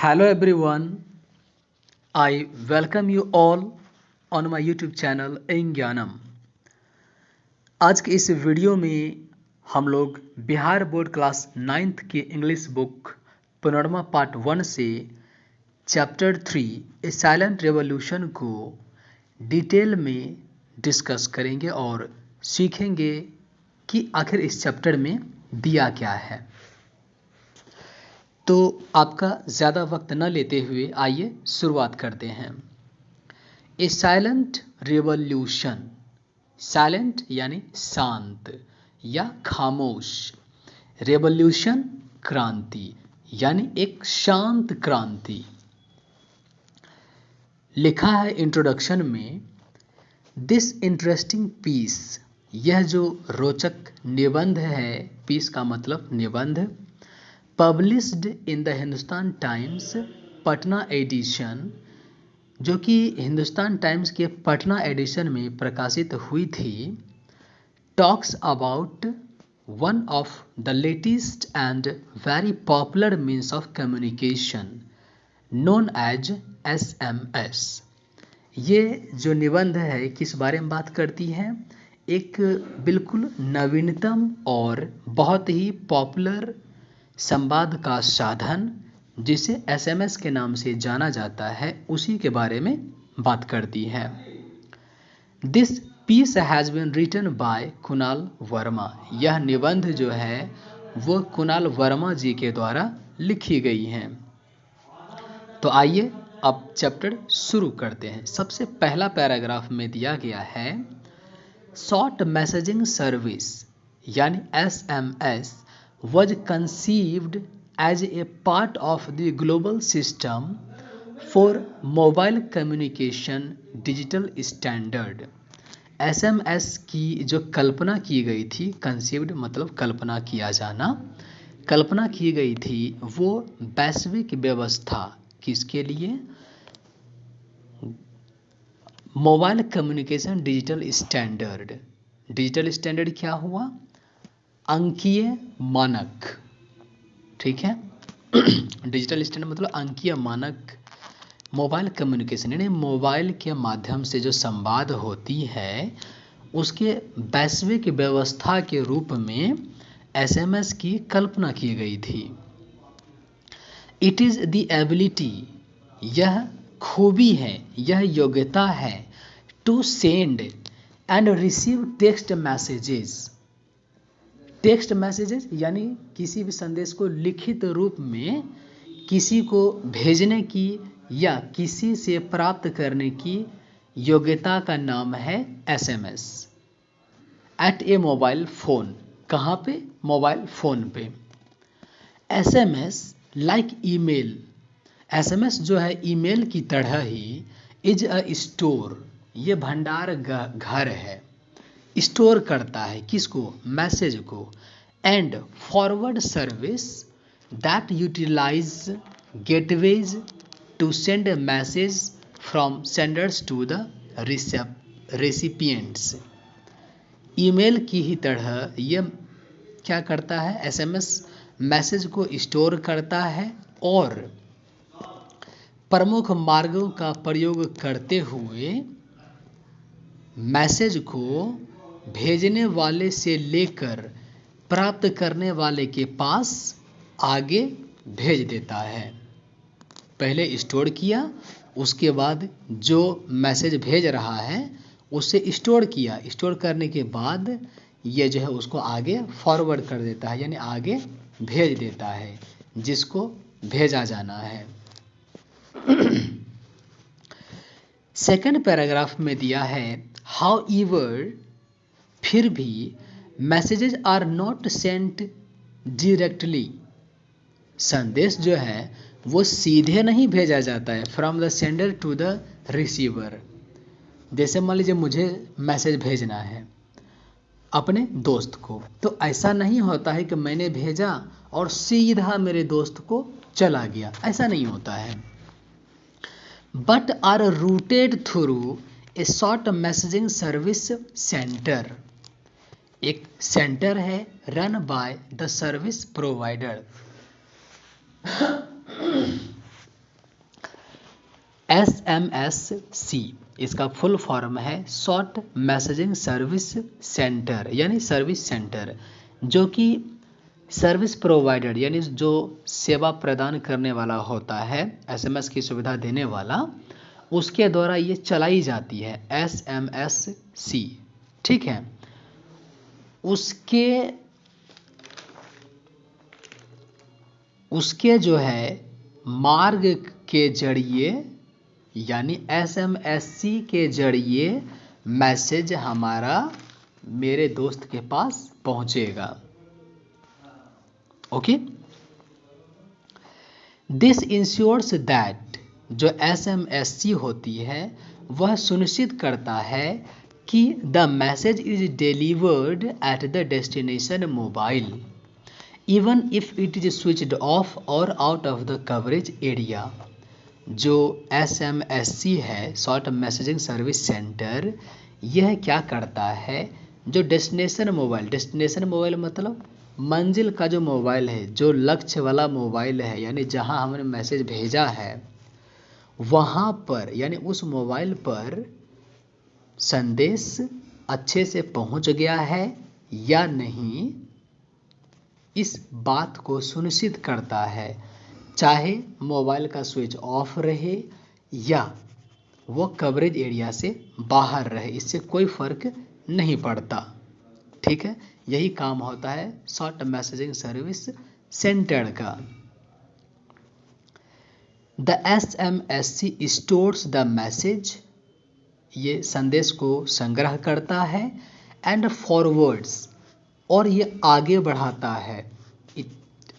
Hello everyone, I welcome you all on my YouTube channel इंज्ञानम। आज के इस video में हम लोग बिहार बोर्ड क्लास 9th की इंग्लिश बुक पैनोरमा पार्ट 1 से चैप्टर 3 ए साइलेंट रेवोल्यूशन को डिटेल में डिस्कस करेंगे और सीखेंगे कि आखिर इस चैप्टर में दिया क्या है। तो आपका ज़्यादा वक्त न लेते हुए आइए शुरुआत करते हैं। ए साइलेंट रेवोल्यूशन, साइलेंट यानी शांत या खामोश, रेवोल्यूशन क्रांति यानी एक शांत क्रांति। लिखा है इंट्रोडक्शन में, दिस इंटरेस्टिंग पीस, यह जो रोचक निबंध है, पीस का मतलब निबंध, published in the Hindustan Times Patna edition, जो कि हिंदुस्तान टाइम्स के पटना एडिशन में प्रकाशित हुई थी, talks about one of the latest and very popular means of communication known as SMS। ये जो निबंध है किस बारे में बात करती है? एक बिल्कुल नवीनतम और बहुत ही पॉपुलर संवाद का साधन जिसे SMS के नाम से जाना जाता है, उसी के बारे में बात करती है। This piece has been written by Kunal Varma, यह निबंध जो है वो कुणाल वर्मा जी के द्वारा लिखी गई है। तो आइए अब चैप्टर शुरू करते हैं। सबसे पहला पैराग्राफ में दिया गया है, शॉर्ट मैसेजिंग सर्विस यानी SMS was conceived as a part of the global system for mobile communication digital standard। SMS की जो कल्पना की गई थी, कंसीव्ड मतलब कल्पना किया जाना, कल्पना की गई थी वो वैश्विक व्यवस्था किसके लिए? Mobile communication digital standard. Digital standard क्या हुआ? अंकीय मानक, ठीक है। डिजिटल स्टैंडर्ड मतलब अंकीय मानक। मोबाइल कम्युनिकेशन यानी मोबाइल के माध्यम से जो संवाद होती है उसके वैश्विक व्यवस्था के रूप में SMS की कल्पना की गई थी। इट इज़ द एबिलिटी, यह खूबी है, यह योग्यता है, to send and receive text messages. Text messages यानी किसी भी संदेश को लिखित रूप में किसी को भेजने की या किसी से प्राप्त करने की योग्यता का नाम है SMS। एट ए मोबाइल फ़ोन, कहाँ पे? मोबाइल फ़ोन पे। SMS लाइक ईमेल, SMS जो है ईमेल की तरह ही, इज अ स्टोर, ये भंडार घर है, स्टोर करता है किसको? मैसेज को। And forward service that utilise gateways to send message from senders to the recipients. Email की ही तरह ये क्या करता है? SMS मैसेज को स्टोर करता है और प्रमुख मार्गों का प्रयोग करते हुए मैसेज को भेजने वाले से लेकर प्राप्त करने वाले के पास आगे भेज देता है। पहले स्टोर किया, उसके बाद जो मैसेज भेज रहा है उसे स्टोर किया, स्टोर करने के बाद ये जो है उसको आगे फॉरवर्ड कर देता है, यानी आगे भेज देता है जिसको भेजा जाना है। सेकंड पैराग्राफ में दिया है, हाउ ईवर, फिर भी, messages are not sent directly, संदेश जो है वो सीधे नहीं भेजा जाता है, from the sender to the receiver. जैसे मान लीजिए मुझे मैसेज भेजना है अपने दोस्त को, तो ऐसा नहीं होता है कि मैंने भेजा और सीधा मेरे दोस्त को चला गया, ऐसा नहीं होता है। But are routed through a short messaging service centre, एक सेंटर है run by the service provider. SMSC इसका फुल फॉर्म है शॉर्ट मैसेजिंग सर्विस सेंटर, यानी सर्विस सेंटर, जो कि सर्विस प्रोवाइडर यानी जो सेवा प्रदान करने वाला होता है, SMS की सुविधा देने वाला, उसके द्वारा ये चलाई जाती है SMSC। ठीक है, उसके जो है मार्ग के जरिए यानी SMSC के जरिए मैसेज हमारा मेरे दोस्त के पास पहुंचेगा। ओके, दिस इंश्योर्स दैट जो SMSC होती है वह सुनिश्चित करता है कि the message is delivered at the destination mobile even if it is switched off और out of the coverage area. जो SMSC है, शॉर्ट मैसेजिंग सर्विस सेंटर, यह क्या करता है, जो डेस्टिनेशन मोबाइल मतलब मंजिल का जो मोबाइल है, जो लक्ष्य वाला मोबाइल है, यानी जहां हमने मैसेज भेजा है वहां पर यानी उस मोबाइल पर संदेश अच्छे से पहुंच गया है या नहीं, इस बात को सुनिश्चित करता है, चाहे मोबाइल का स्विच ऑफ रहे या वो कवरेज एरिया से बाहर रहे, इससे कोई फर्क नहीं पड़ता। ठीक है, यही काम होता है शॉर्ट मैसेजिंग सर्विस सेंटर का। The SMSC stores the message, ये संदेश को संग्रह करता है, एंड फॉरवर्ड्स, और ये आगे बढ़ाता है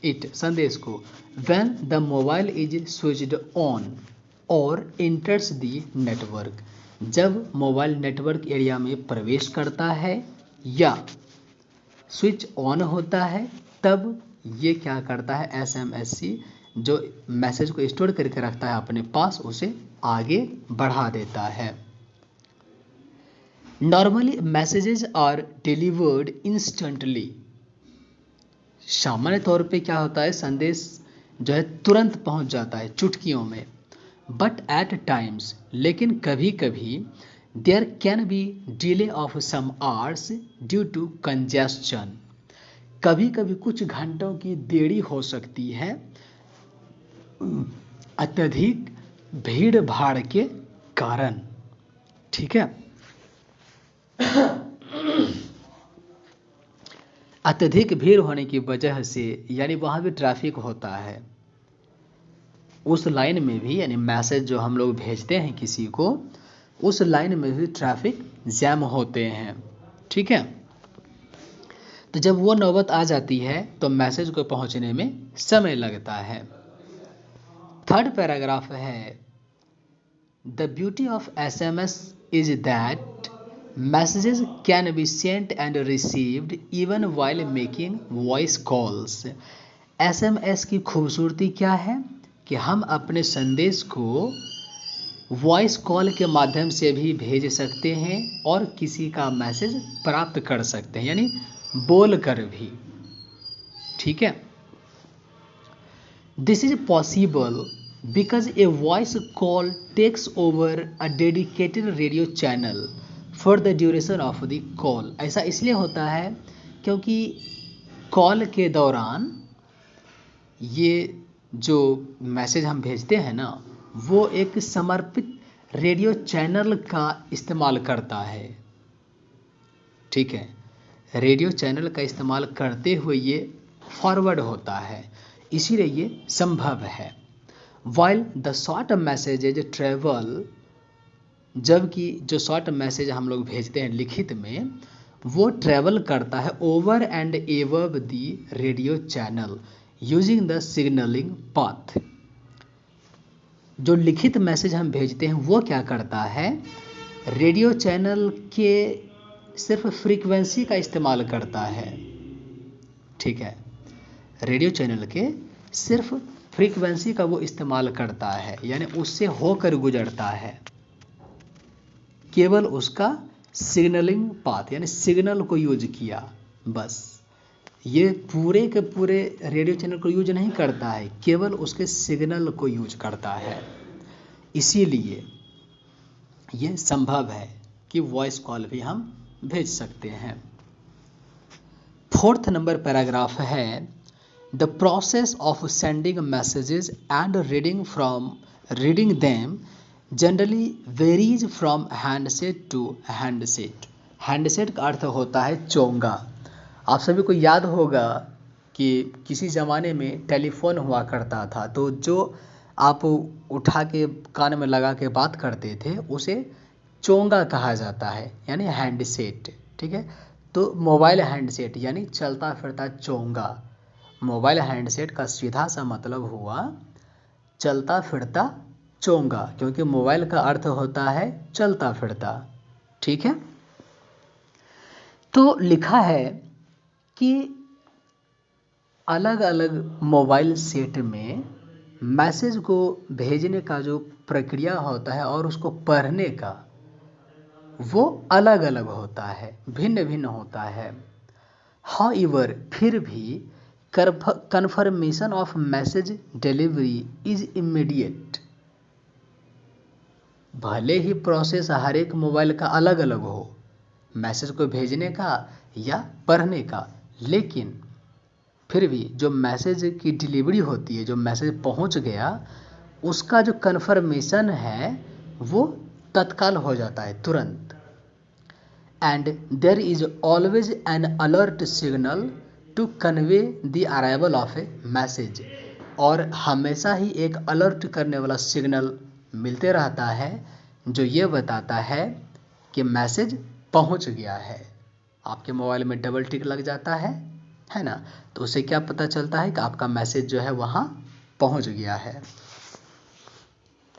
इट संदेश को, when the mobile is switched on और एंटर्स द नेटवर्क, जब मोबाइल नेटवर्क एरिया में प्रवेश करता है या स्विच ऑन होता है, तब ये क्या करता है, SMSC जो मैसेज को स्टोर करके रखता है अपने पास, उसे आगे बढ़ा देता है। Normally messages are delivered instantly, सामान्य तौर पे क्या होता है, संदेश जो है तुरंत पहुंच जाता है चुटकियों में। बट एट टाइम्स, लेकिन कभी कभी there can be delay of some hours due to congestion, कभी कभी कुछ घंटों की देरी हो सकती है अत्यधिक भीड़ भाड़ के कारण। ठीक है, अत्यधिक भीड़ होने की वजह से, यानी वहाँ भी ट्रैफिक होता है, उस लाइन में भी, यानी मैसेज जो हम लोग भेजते हैं किसी को, उस लाइन में भी ट्रैफिक जैम होते हैं। ठीक है, तो जब वो नौबत आ जाती है तो मैसेज को पहुंचने में समय लगता है। थर्ड पैराग्राफ है, the beauty of SMS is that messages can be sent and received even while making voice calls। SMS की खूबसूरती क्या है कि हम अपने संदेश को वॉइस कॉल के माध्यम से भी भेज सकते हैं और किसी का मैसेज प्राप्त कर सकते हैं, यानी बोल कर भी। ठीक है, this is possible because a voice call takes over a dedicated radio channel for the duration of the call. ऐसा इसलिए होता है क्योंकि कॉल के दौरान ये जो मैसेज हम भेजते हैं ना, वो एक समर्पित रेडियो चैनल का इस्तेमाल करता है। ठीक है, रेडियो चैनल का इस्तेमाल करते हुए ये फॉरवर्ड होता है, इसीलिए ये संभव है। While the short messages travel, जबकि जो शॉर्ट मैसेज हम लोग भेजते हैं लिखित में, वो ट्रेवल करता है over and above the radio channel using the signalling path. जो लिखित मैसेज हम भेजते हैं वो क्या करता है, रेडियो चैनल के सिर्फ फ्रीक्वेंसी का इस्तेमाल करता है। ठीक है, रेडियो चैनल के सिर्फ फ्रीक्वेंसी का वो इस्तेमाल करता है, यानी उससे होकर गुजरता है, केवल उसका सिग्नलिंग पाथ यानी सिग्नल को यूज किया, बस। ये पूरे के पूरे रेडियो चैनल को यूज नहीं करता है, केवल उसके सिग्नल को यूज करता है। इसीलिए ये संभव है कि वॉइस कॉल भी हम भेज सकते हैं। 4th नंबर पैराग्राफ है the process of sending messages and reading them generally varies from handset to handset. Handset का अर्थ होता है चोंगा। आप सभी को याद होगा कि किसी ज़माने में टेलीफोन हुआ करता था, तो जो आप उठा के कान में लगा के बात करते थे उसे चोंगा कहा जाता है, यानी हैंडसेट। ठीक है, तो मोबाइल हैंडसेट यानी चलता फिरता चोंगा। मोबाइल हैंडसेट का सीधा सा मतलब हुआ चलता फिरता चोंगा, क्योंकि मोबाइल का अर्थ होता है चलता फिरता। ठीक है, तो लिखा है कि अलग अलग मोबाइल सेट में मैसेज को भेजने का जो प्रक्रिया होता है और उसको पढ़ने का वो अलग अलग होता है, भिन्न भिन्न होता है। हाउएवर फिर भी confirmation of message delivery is immediate. भले ही प्रोसेस हर एक मोबाइल का अलग अलग हो मैसेज को भेजने का या पढ़ने का, लेकिन फिर भी जो मैसेज की डिलीवरी होती है, जो मैसेज पहुंच गया, उसका जो कन्फर्मेशन है वो तत्काल हो जाता है, तुरंत। And there is always an alert signal to convey the arrival of a message. और हमेशा ही एक अलर्ट करने वाला सिग्नल मिलते रहता है जो ये बताता है कि मैसेज पहुंच गया है। आपके मोबाइल में डबल टिक लग जाता है ना, तो उससे क्या पता चलता है कि आपका मैसेज जो है वहाँ पहुँच गया है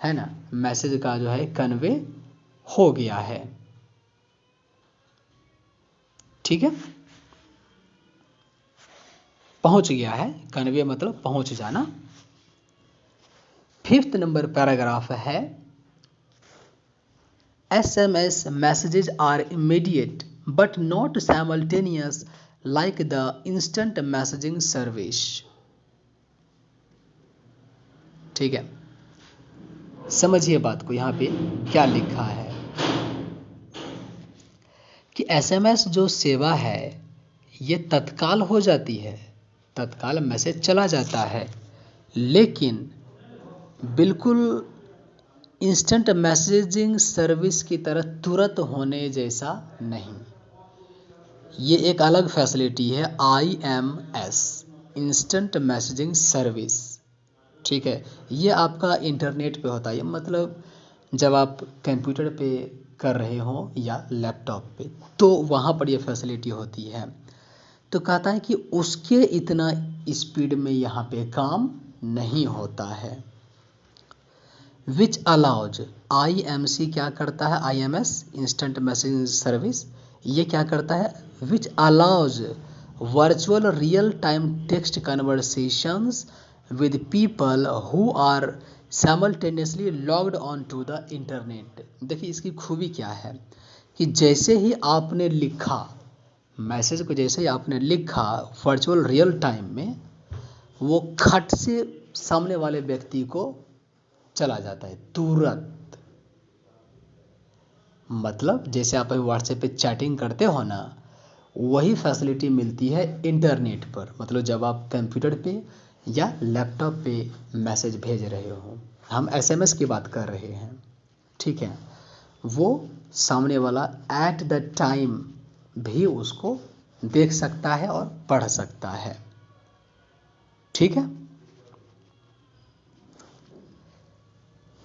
ना, मैसेज का जो है कन्वे हो गया है। ठीक है, पहुँच गया है, कन्वे मतलब पहुँच जाना। 5th नंबर पैराग्राफ है SMS messages are immediate but not simultaneous like the instant messaging service। ठीक है, समझिए बात को, यहाँ पे क्या लिखा है कि SMS जो सेवा है ये तत्काल हो जाती है, तत्काल मैसेज चला जाता है, लेकिन बिल्कुल इंस्टेंट मैसेजिंग सर्विस की तरह तुरंत होने जैसा नहीं। ये एक अलग फैसिलिटी है, IMS इंस्टेंट मैसेजिंग सर्विस। ठीक है, ये आपका इंटरनेट पे होता है, मतलब जब आप कंप्यूटर पे कर रहे हो या लैपटॉप पे, तो वहाँ पर ये फैसिलिटी होती है। तो कहता है कि उसके इतना स्पीड में यहाँ पे काम नहीं होता है। विच अलाउज IMC क्या करता है, IMS इंस्टेंट मैसेजिंग सर्विस, ये क्या करता है, which allows virtual real time text conversations with people who are simultaneously logged on to the internet. देखिए इसकी खूबी क्या है कि जैसे ही आपने लिखा मैसेज को, जैसे ही आपने लिखा वर्चुअल रियल टाइम में, वो खट से सामने वाले व्यक्ति को चला जाता है तुरंत। मतलब जैसे आप व्हाट्सएप पे चैटिंग करते हो ना, वही फैसिलिटी मिलती है इंटरनेट पर। मतलब जब आप कंप्यूटर पे या लैपटॉप पे मैसेज भेज रहे हो, हम SMS की बात कर रहे हैं, ठीक है, वो सामने वाला एट द टाइम भी उसको देख सकता है और पढ़ सकता है। ठीक है,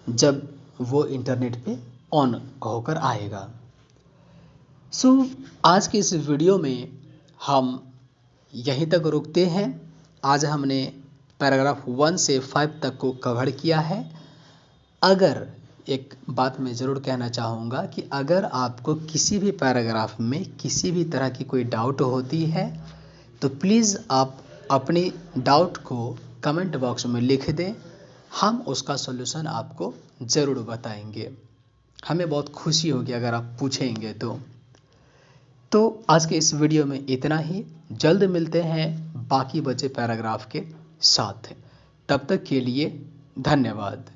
जब वो इंटरनेट पे ऑन होकर आएगा। सो आज के इस वीडियो में हम यहीं तक रुकते हैं। आज हमने पैराग्राफ 1 से 5 तक को कवर किया है। अगर एक बात मैं ज़रूर कहना चाहूँगा कि अगर आपको किसी भी पैराग्राफ में किसी भी तरह की कोई डाउट होती है तो प्लीज़ आप अपनी डाउट को कमेंट बॉक्स में लिख दें, हम उसका सॉल्यूशन आपको ज़रूर बताएंगे। हमें बहुत खुशी होगी अगर आप पूछेंगे तो आज के इस वीडियो में इतना ही। जल्द मिलते हैं बाकी बचे पैराग्राफ के साथ। तब तक के लिए धन्यवाद।